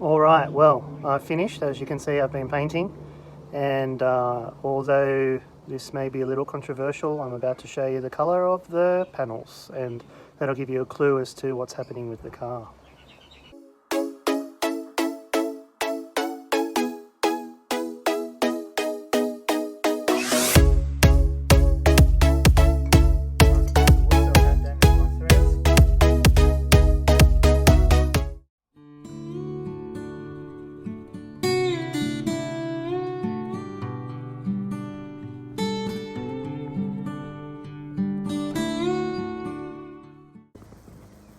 Alright, well, I've finished. As you can see, I've been painting, and although this may be a little controversial, I'm about to show you the colour of the panels, and that'll give you a clue as to what's happening with the car.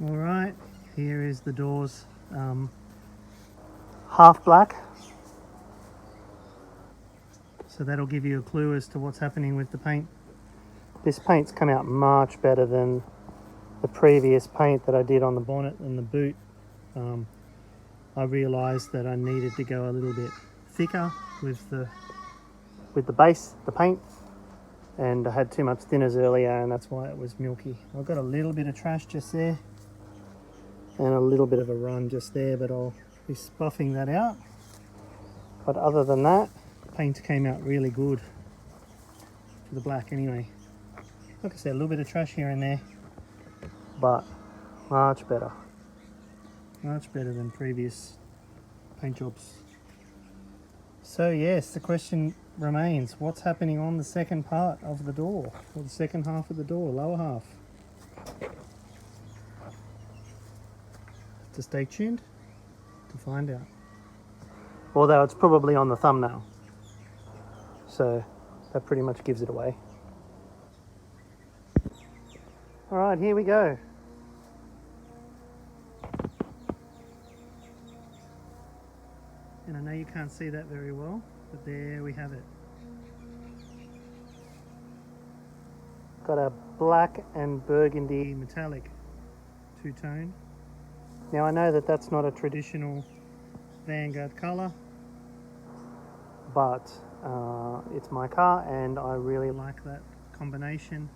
Alright, here is the doors, half black, so that'll give you a clue as to what's happening with the paint. This paint's come out much better than the previous paint that I did on the bonnet and the boot. I realised that I needed to go a little bit thicker with the base, the paint, and I had too much thinners earlier, and that's why it was milky. I've got a little bit of trash just there and a little bit of a run just there, but I'll be buffing that out. But other than that, the paint came out really good for the black anyway. Like I said, a little bit of trash here and there, but much better than previous paint jobs. So yes, the question remains, what's happening on the second part of the door, or the second half of the door, lower half? To stay tuned to find out. Although it's probably on the thumbnail, so that pretty much gives it away. Alright, here we go. And I know you can't see that very well, but there we have it. Got a black and burgundy metallic two-tone. Now I know that that's not a traditional Vanguard colour, but it's my car and I really like that combination,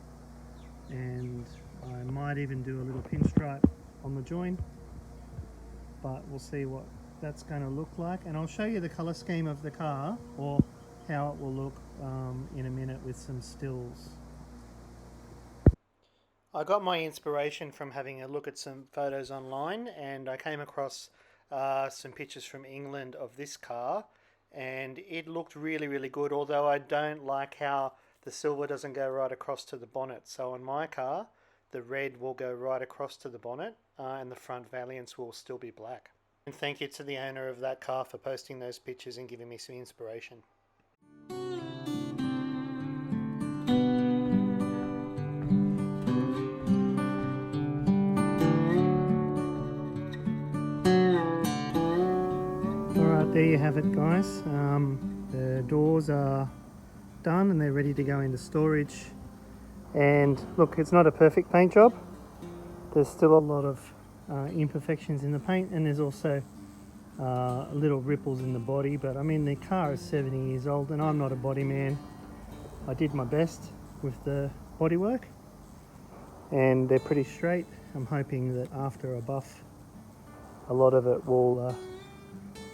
and I might even do a little pinstripe on the join, but we'll see what that's going to look like, and I'll show you the colour scheme of the car, or how it will look in a minute with some stills. I got my inspiration from having a look at some photos online, and I came across some pictures from England of this car, and it looked really good, although I don't like how the silver doesn't go right across to the bonnet. So on my car, the red will go right across to the bonnet, and the front valiants will still be black. And thank you to the owner of that car for posting those pictures and giving me some inspiration. Alright, there you have it, guys. The doors are done and they're ready to go into storage. And look, it's not a perfect paint job. There's still a lot of imperfections in the paint, and there's also little ripples in the body, but I mean, the car is 70 years old and I'm not a body man. I did my best with the bodywork and they're pretty straight. I'm hoping that after a buff a lot of it will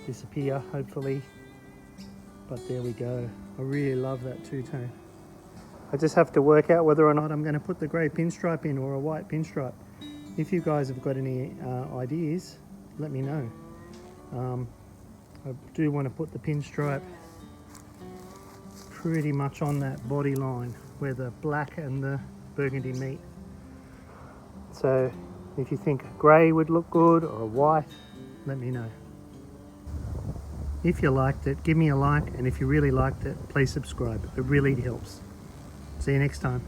disappear, hopefully, but there we go. I really love that two-tone. I just have to work out whether or not I'm going to put the grey pinstripe in or a white pinstripe. If you guys have got any ideas, let me know. I do want to put the pinstripe pretty much on that body line where the black and the burgundy meet. So if you think grey would look good or a white, let me know. If you liked it, give me a like, and if you really liked it, please subscribe. It really helps. See you next time.